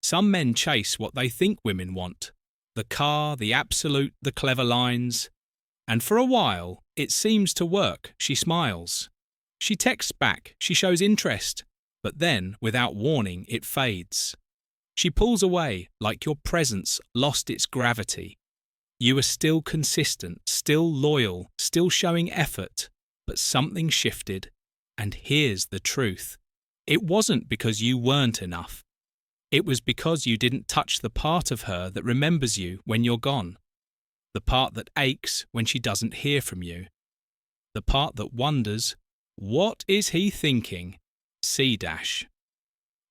Some men chase what they think women want: the car, the absolute, the clever lines. And for a while, it seems to work. She smiles. She texts back, she shows interest, but then, without warning, it fades. She pulls away, like your presence lost its gravity. You are still consistent, still loyal, still showing effort, but something shifted. And here's the truth. It wasn't because you weren't enough. It was because you didn't touch the part of her that remembers you when you're gone. The part that aches when she doesn't hear from you. The part that wonders, what is he thinking? C-.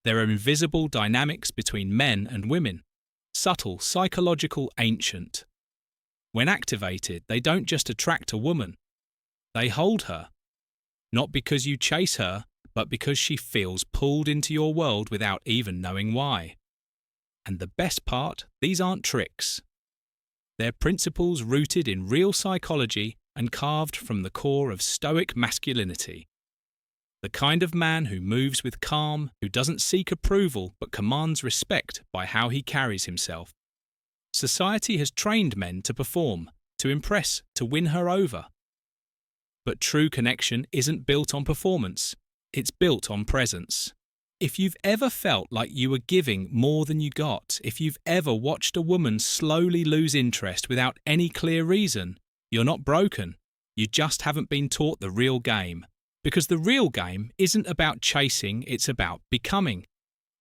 There are invisible dynamics between men and women, subtle, psychological, ancient. When activated, they don't just attract a woman. They hold her. Not because you chase her, but because she feels pulled into your world without even knowing why. And the best part, these aren't tricks. They're principles rooted in real psychology and carved from the core of Stoic masculinity. The kind of man who moves with calm, who doesn't seek approval but commands respect by how he carries himself. Society has trained men to perform, to impress, to win her over. But true connection isn't built on performance, it's built on presence. If you've ever felt like you were giving more than you got, if you've ever watched a woman slowly lose interest without any clear reason, you're not broken. You just haven't been taught the real game. Because the real game isn't about chasing, it's about becoming.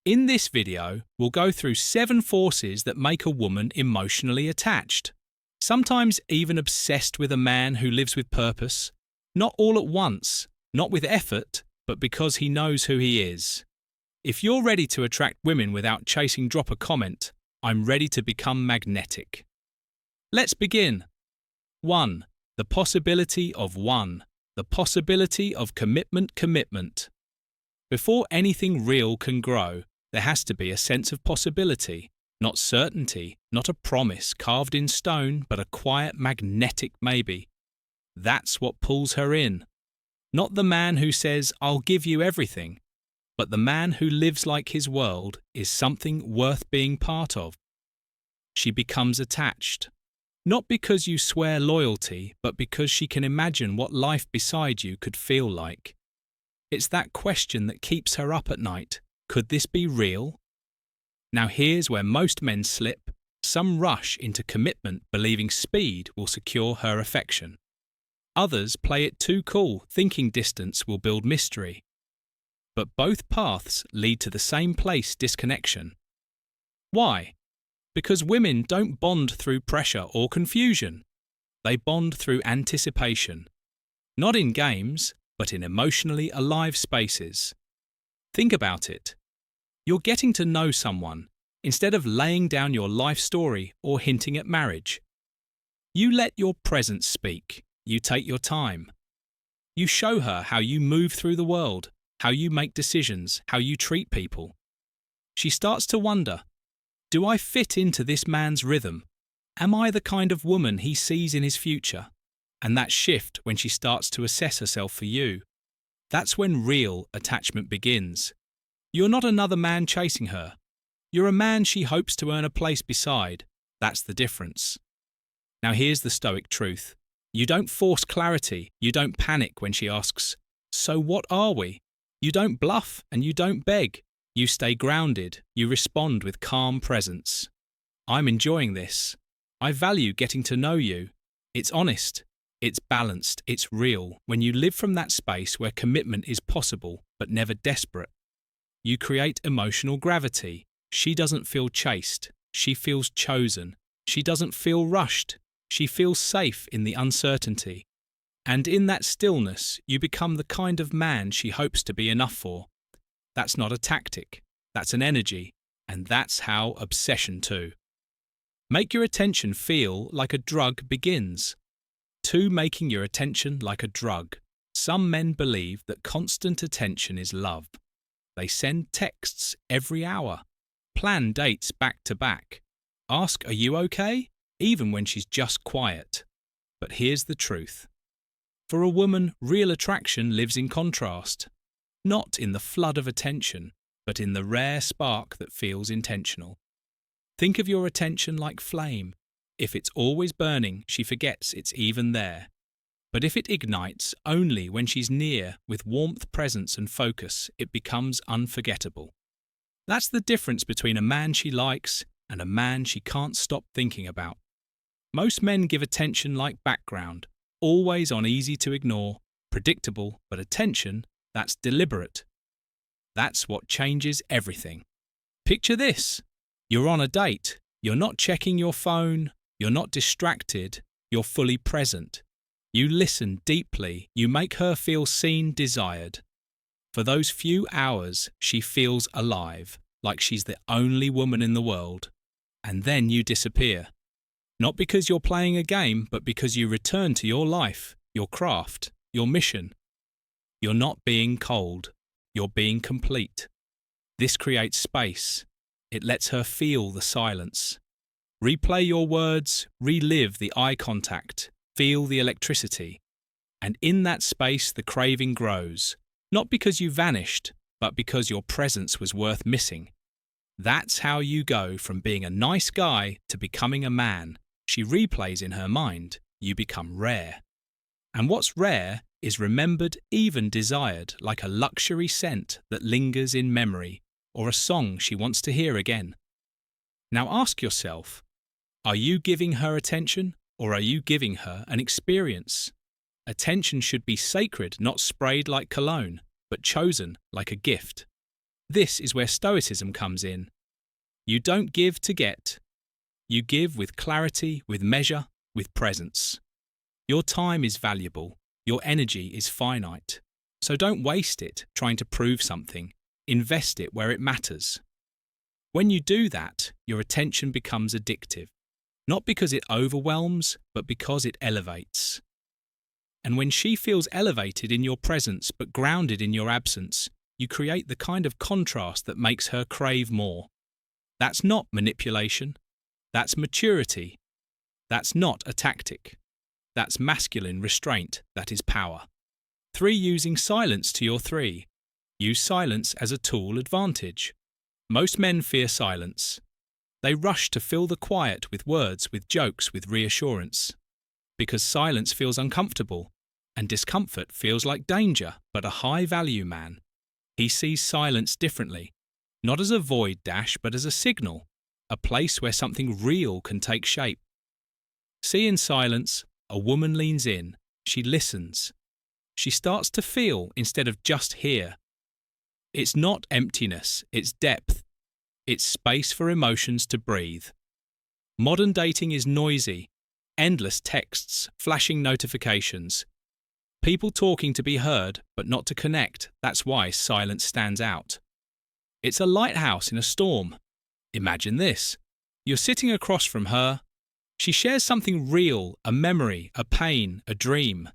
In this video, we'll go through 7 forces that make a woman emotionally attached. Sometimes even obsessed with a man who lives with purpose. Not all at once, not with effort, but because he knows who he is. If you're ready to attract women without chasing, drop a comment. I'm ready to become magnetic. Let's begin. 1. The possibility of one. The possibility of commitment. Before anything real can grow, there has to be a sense of possibility, not certainty, not a promise carved in stone, but a quiet magnetic maybe. That's what pulls her in. Not the man who says, "I'll give you everything," but the man who lives like his world is something worth being part of. She becomes attached. Not because you swear loyalty, but because she can imagine what life beside you could feel like. It's that question that keeps her up at night. Could this be real? Now here's where most men slip. Some rush into commitment believing speed will secure her affection. Others play it too cool, thinking distance will build mystery. But both paths lead to the same place: disconnection. Why? Because women don't bond through pressure or confusion. They bond through anticipation. Not in games, but in emotionally alive spaces. Think about it. You're getting to know someone instead of laying down your life story or hinting at marriage. You let your presence speak. You take your time. You show her how you move through the world, how you make decisions, how you treat people. She starts to wonder, do I fit into this man's rhythm? Am I the kind of woman he sees in his future? And that shift when she starts to assess herself for you. That's when real attachment begins. You're not another man chasing her. You're a man she hopes to earn a place beside. That's the difference. Now here's the Stoic truth. You don't force clarity. You don't panic when she asks, "So what are we?" You don't bluff and you don't beg. You stay grounded. You respond with calm presence. I'm enjoying this. I value getting to know you. It's honest. It's balanced. It's real. When you live from that space where commitment is possible but never desperate, you create emotional gravity. She doesn't feel chased. She feels chosen. She doesn't feel rushed. She feels safe in the uncertainty. And in that stillness, you become the kind of man she hopes to be enough for. That's not a tactic. That's an energy. And that's how obsession too. Make your attention feel like a drug begins. 2. Making your attention like a drug. Some men believe that constant attention is love. They send texts every hour. Plan dates back to back. Ask, "Are you okay?" even when she's just quiet. But here's the truth. For a woman, real attraction lives in contrast. Not in the flood of attention, but in the rare spark that feels intentional. Think of your attention like flame. If it's always burning, she forgets it's even there. But if it ignites only when she's near with warmth, presence and focus, it becomes unforgettable. That's the difference between a man she likes and a man she can't stop thinking about. Most men give attention like background, always on, easy to ignore, predictable, but attention, that's deliberate. That's what changes everything. Picture this. You're on a date. You're not checking your phone. You're not distracted. You're fully present. You listen deeply. You make her feel seen, desired. For those few hours, she feels alive, like she's the only woman in the world. And then you disappear. Not because you're playing a game, but because you return to your life, your craft, your mission. You're not being cold. You're being complete. This creates space. It lets her feel the silence. Replay your words, relive the eye contact, feel the electricity. And in that space, the craving grows. Not because you vanished, but because your presence was worth missing. That's how you go from being a nice guy to becoming a man. She replays in her mind. You become rare. And what's rare is remembered, even desired, like a luxury scent that lingers in memory, or a song she wants to hear again. Now ask yourself, are you giving her attention, or are you giving her an experience? Attention should be sacred, not sprayed like cologne, but chosen like a gift. This is where Stoicism comes in. You don't give to get. You give with clarity, with measure, with presence. Your time is valuable. Your energy is finite. So don't waste it trying to prove something. Invest it where it matters. When you do that, your attention becomes addictive. Not because it overwhelms, but because it elevates. And when she feels elevated in your presence but grounded in your absence, you create the kind of contrast that makes her crave more. That's not manipulation. That's maturity. That's not a tactic. That's masculine restraint. That is power. 3. Using silence to your 3. Use silence as a tool advantage. Most men fear silence. They rush to fill the quiet with words, with jokes, with reassurance. Because silence feels uncomfortable, and discomfort feels like danger, but a high-value man. He sees silence differently, not as a void dash, but as a signal, a place where something real can take shape. See, in silence, a woman leans in, she listens. She starts to feel instead of just hear. It's not emptiness, it's depth. It's space for emotions to breathe. Modern dating is noisy, endless texts, flashing notifications. People talking to be heard, but not to connect. That's why silence stands out. It's a lighthouse in a storm. Imagine this. You're sitting across from her. She shares something real, a memory, a pain, a dream.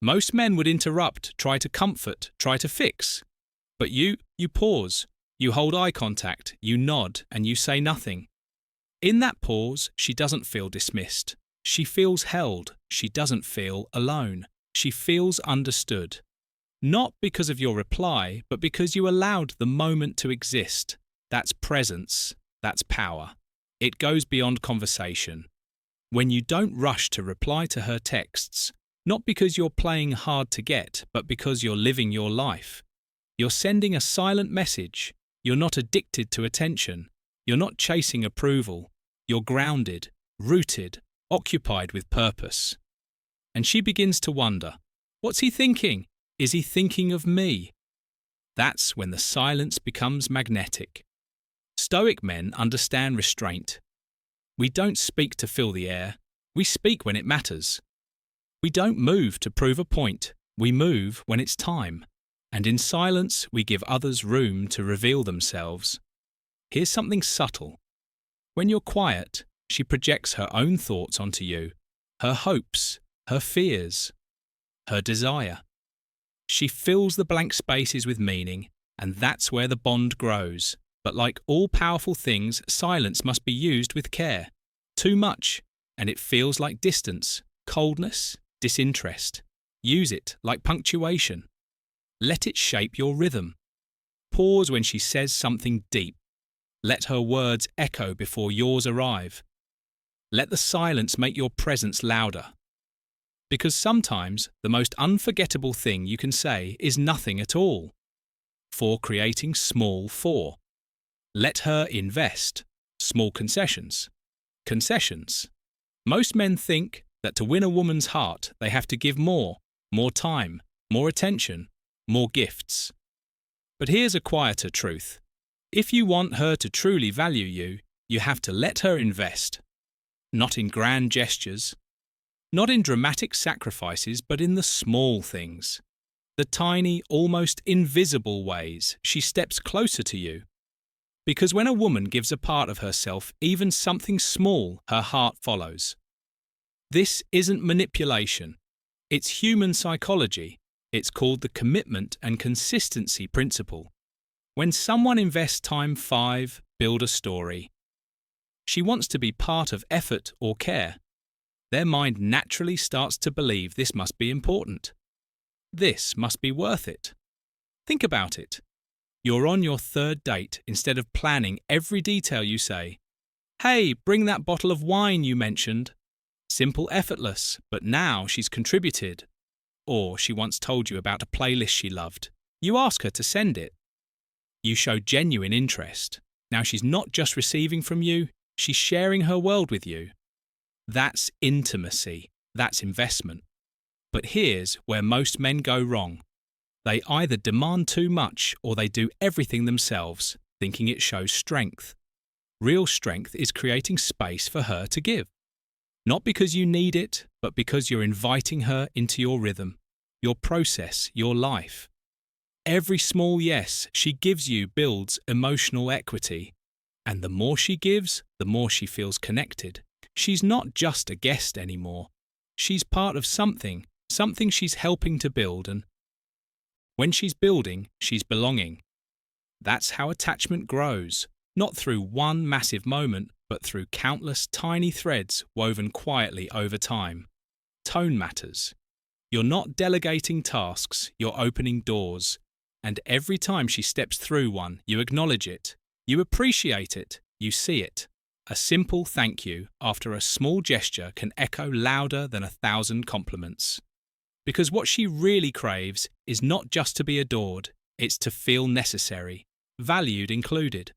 Most men would interrupt, try to comfort, try to fix. But you pause. You hold eye contact, you nod, and you say nothing. In that pause, she doesn't feel dismissed. She feels held. She doesn't feel alone. She feels understood. Not because of your reply, but because you allowed the moment to exist. That's presence. That's power. It goes beyond conversation. When you don't rush to reply to her texts, not because you're playing hard to get, but because you're living your life. You're sending a silent message. You're not addicted to attention. You're not chasing approval. You're grounded, rooted, occupied with purpose. And she begins to wonder, what's he thinking? Is he thinking of me? That's when the silence becomes magnetic. Stoic men understand restraint. We don't speak to fill the air. We speak when it matters. We don't move to prove a point. We move when it's time. And in silence, we give others room to reveal themselves. Here's something subtle. When you're quiet, she projects her own thoughts onto you, her hopes, her fears, her desire. She fills the blank spaces with meaning, and that's where the bond grows. But like all powerful things, silence must be used with care. Too much, and it feels like distance, coldness, disinterest. Use it like punctuation. Let it shape your rhythm. Pause when she says something deep. Let her words echo before yours arrive. Let the silence make your presence louder. Because sometimes the most unforgettable thing you can say is nothing at all. For creating small for. Let her invest. Small concessions. Concessions. Most men think that to win a woman's heart they have to give more time, more attention, more gifts. But here's a quieter truth. If you want her to truly value you, you have to let her invest. Not in grand gestures, not in dramatic sacrifices, but in the small things. The tiny, almost invisible ways she steps closer to you. Because when a woman gives a part of herself, even something small, her heart follows. This isn't manipulation. It's human psychology. It's called the commitment and consistency principle. When someone invests time 5, build a story. She wants to be part of effort or care. Their mind naturally starts to believe this must be important. This must be worth it. Think about it. You're on your 3rd date. Instead of planning every detail you say, "Hey, bring that bottle of wine you mentioned." Simple, effortless, but now she's contributed. Or she once told you about a playlist she loved. You ask her to send it. You show genuine interest. Now she's not just receiving from you, she's sharing her world with you. That's intimacy. That's investment. But here's where most men go wrong. They either demand too much or they do everything themselves, thinking it shows strength. Real strength is creating space for her to give. Not because you need it, but because you're inviting her into your rhythm, your process, your life. Every small yes she gives you builds emotional equity. And the more she gives, the more she feels connected. She's not just a guest anymore. She's part of something she's helping to build, and when she's building, she's belonging. That's how attachment grows, not through one massive moment, but through countless tiny threads woven quietly over time. Tone matters. You're not delegating tasks, you're opening doors. And every time she steps through one, you acknowledge it. You appreciate it. You see it. A simple thank you after a small gesture can echo louder than 1,000 compliments. Because what she really craves is not just to be adored, it's to feel necessary, valued included.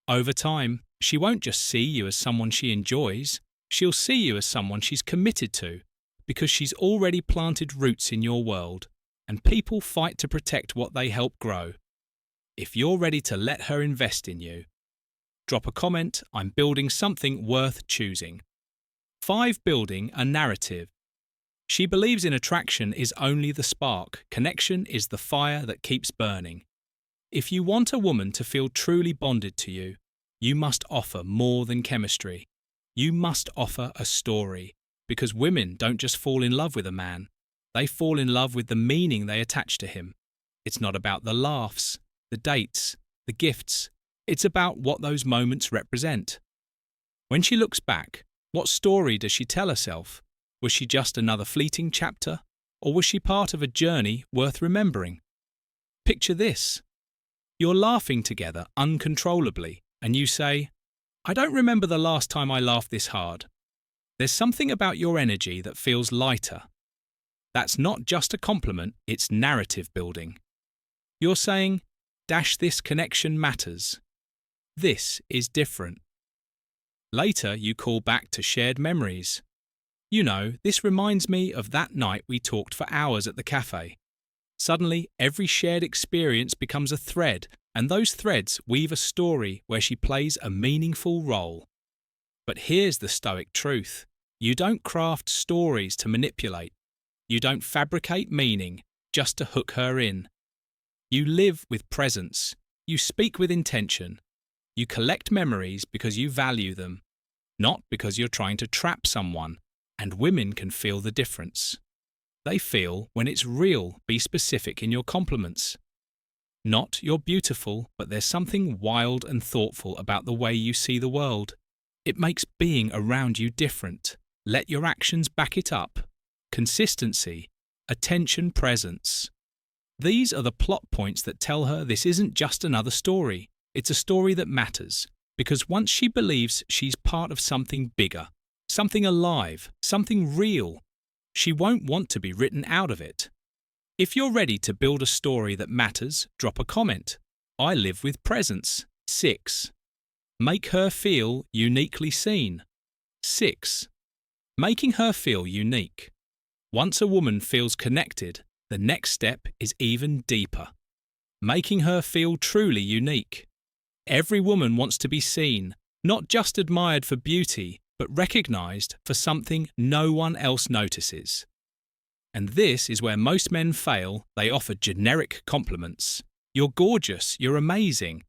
Over time, she won't just see you as someone she enjoys, she'll see you as someone she's committed to, because she's already planted roots in your world, and people fight to protect what they help grow. If you're ready to let her invest in you, drop a comment. I'm building something worth choosing. 5. Building a narrative. She believes in attraction is only the spark, connection is the fire that keeps burning. If you want a woman to feel truly bonded to you, you must offer more than chemistry. You must offer a story, because women don't just fall in love with a man, they fall in love with the meaning they attach to him. It's not about the laughs, the dates, the gifts. It's about what those moments represent. When she looks back, what story does she tell herself? Was she just another fleeting chapter, or was she part of a journey worth remembering? Picture this. You're laughing together uncontrollably, and you say, "I don't remember the last time I laughed this hard." There's something about your energy that feels lighter. That's not just a compliment, it's narrative building. You're saying, "This connection matters. This is different." Later, you call back to shared memories. You know, this reminds me of that night we talked for hours at the cafe. Suddenly, every shared experience becomes a thread, and those threads weave a story where she plays a meaningful role. But here's the Stoic truth. You don't craft stories to manipulate. You don't fabricate meaning just to hook her in. You live with presence. You speak with intention. You collect memories because you value them, not because you're trying to trap someone, and women can feel the difference. They feel when it's real. Be specific in your compliments. Not "you're beautiful," but there's something wild and thoughtful about the way you see the world. It makes being around you different. Let your actions back it up. Consistency, attention, presence. These are the plot points that tell her this isn't just another story. It's a story that matters, because once she believes she's part of something bigger, something alive, something real, she won't want to be written out of it. If you're ready to build a story that matters, drop a comment. I live with presence. 6. Make her feel uniquely seen. 6. Making her feel unique. Once a woman feels connected, the next step is even deeper. Making her feel truly unique. Every woman wants to be seen, not just admired for beauty, but recognized for something no one else notices. And this is where most men fail. They offer generic compliments. You're gorgeous, you're amazing.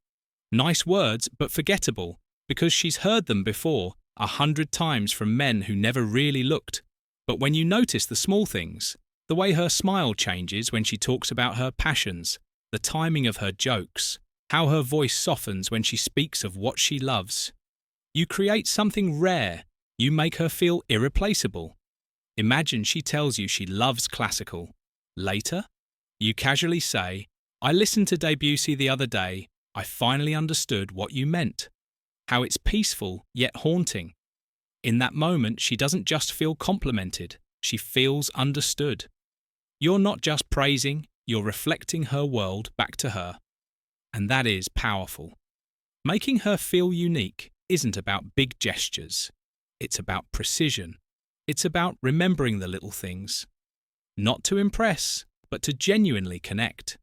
Nice words, but forgettable, because she's heard them before 100 times from men who never really looked. But when you notice the small things, the way her smile changes when she talks about her passions, the timing of her jokes, how her voice softens when she speaks of what she loves, you create something rare. You make her feel irreplaceable. Imagine she tells you she loves classical. Later, you casually say, I listened to Debussy the other day. I finally understood what you meant. How it's peaceful yet haunting. In that moment, she doesn't just feel complimented, she feels understood. You're not just praising, you're reflecting her world back to her. And that is powerful. Making her feel unique isn't about big gestures. It's about precision. It's about remembering the little things. Not to impress, but to genuinely connect.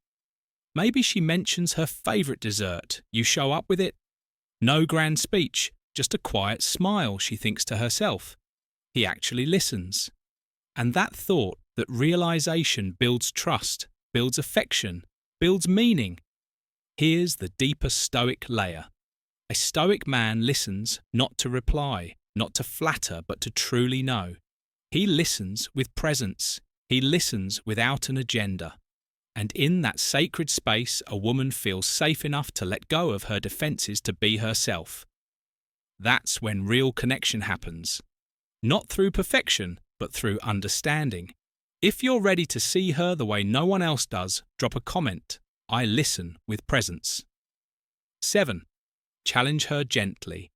Maybe she mentions her favourite dessert. You show up with it. No grand speech, just a quiet smile, she thinks to herself. He actually listens. And that thought, that realization builds trust, builds affection, builds meaning. Here's the deeper Stoic layer. A Stoic man listens not to reply, not to flatter, but to truly know. He listens with presence. He listens without an agenda. And in that sacred space, a woman feels safe enough to let go of her defences to be herself. That's when real connection happens. Not through perfection, but through understanding. If you're ready to see her the way no one else does, drop a comment. I listen with presence. 7. Challenge her gently.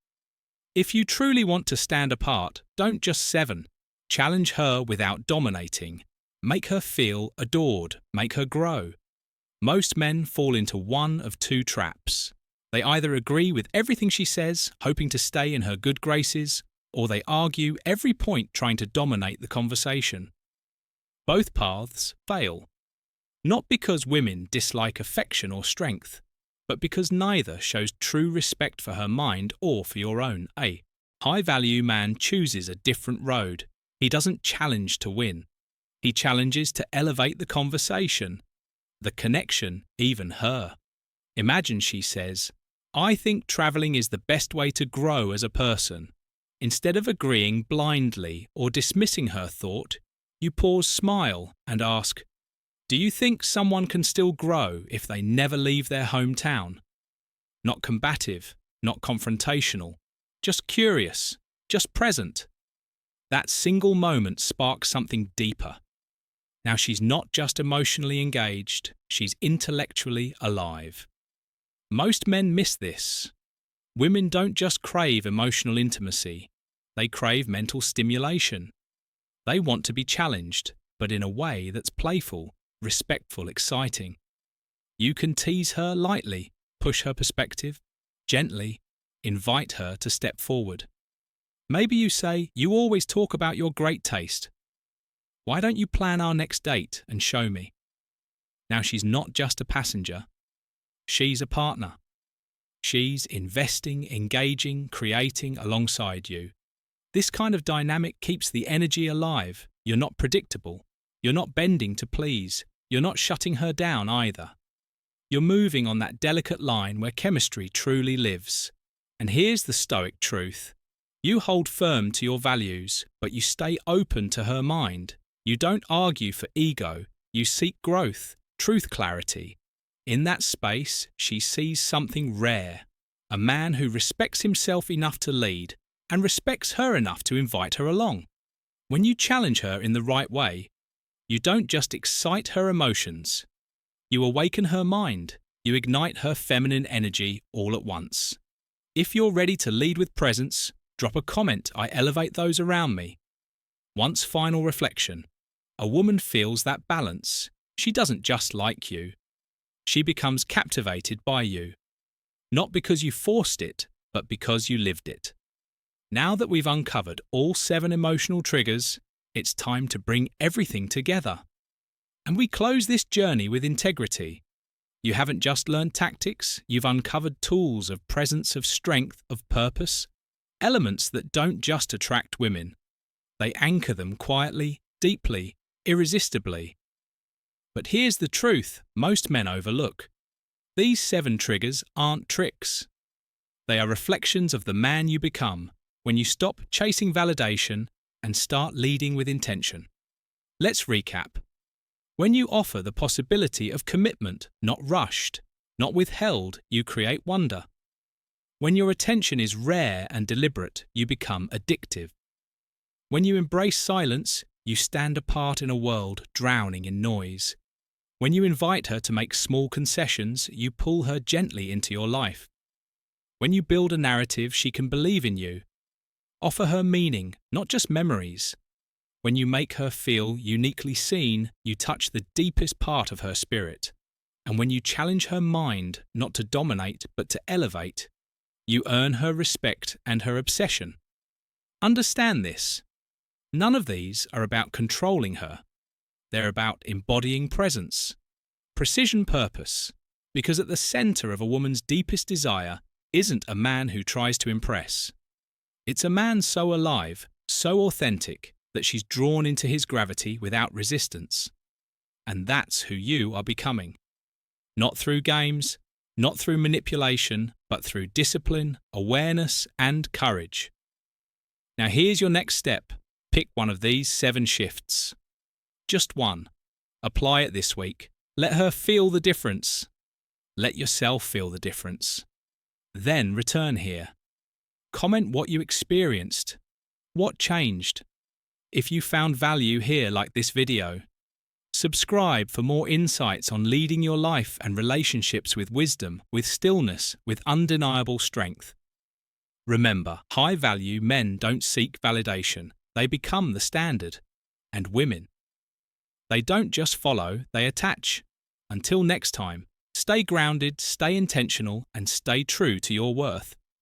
If you truly want to stand apart, don't just 7. Challenge her without dominating. Make her feel adored. Make her grow. Most men fall into one of two traps. They either agree with everything she says, hoping to stay in her good graces, or they argue every point trying to dominate the conversation. Both paths fail. Not because women dislike affection or strength, but because neither shows true respect for her mind or for your own. A high-value man chooses a different road. He doesn't challenge to win. He challenges to elevate the conversation, the connection, even her. Imagine she says, I think travelling is the best way to grow as a person. Instead of agreeing blindly or dismissing her thought, you pause, smile, and ask, do you think someone can still grow if they never leave their hometown? Not combative, not confrontational, just curious, just present. That single moment sparks something deeper. Now she's not just emotionally engaged, she's intellectually alive. Most men miss this. Women don't just crave emotional intimacy, they crave mental stimulation. They want to be challenged, but in a way that's playful, respectful, exciting. You can tease her lightly, push her perspective, gently, invite her to step forward. Maybe you say, you always talk about your great taste. Why don't you plan our next date and show me? Now she's not just a passenger. She's a partner. She's investing, engaging, creating alongside you. This kind of dynamic keeps the energy alive. You're not predictable. You're not bending to please. You're not shutting her down either. You're moving on that delicate line where chemistry truly lives. And here's the Stoic truth. You hold firm to your values, but you stay open to her mind. You don't argue for ego. You seek growth, truth, clarity. In that space, she sees something rare. A man who respects himself enough to lead and respects her enough to invite her along. When you challenge her in the right way, you don't just excite her emotions. You awaken her mind. You ignite her feminine energy all at once. If you're ready to lead with presence, drop a comment. I elevate those around me. Once final reflection. A woman feels that balance. She doesn't just like you. She becomes captivated by you. Not because you forced it, but because you lived it. Now that we've uncovered all 7 emotional triggers, it's time to bring everything together. And we close this journey with integrity. You haven't just learned tactics, you've uncovered tools of presence, of strength, of purpose, elements that don't just attract women. They anchor them quietly, deeply, irresistibly. But here's the truth most men overlook. These 7 triggers aren't tricks. They are reflections of the man you become when you stop chasing validation and start leading with intention. Let's recap. When you offer the possibility of commitment, not rushed, not withheld, you create wonder. When your attention is rare and deliberate, you become addictive. When you embrace silence, you stand apart in a world drowning in noise. When you invite her to make small concessions, you pull her gently into your life. When you build a narrative she can believe in you, offer her meaning, not just memories. When you make her feel uniquely seen, you touch the deepest part of her spirit. And when you challenge her mind, not to dominate but to elevate, you earn her respect and her obsession. Understand this. None of these are about controlling her. They're about embodying presence, precision purpose, because at the center of a woman's deepest desire isn't a man who tries to impress. It's a man so alive, so authentic, that she's drawn into his gravity without resistance. And that's who you are becoming. Not through games, not through manipulation, but through discipline, awareness, and courage. Now here's your next step. Pick one of these 7 shifts. Just one. Apply it this week. Let her feel the difference. Let yourself feel the difference. Then return here. Comment what you experienced. What changed? If you found value here like this video, subscribe for more insights on leading your life and relationships with wisdom, with stillness, with undeniable strength. Remember, high-value men don't seek validation. They become the standard. And women, they don't just follow, they attach. Until next time, stay grounded, stay intentional, and stay true to your worth.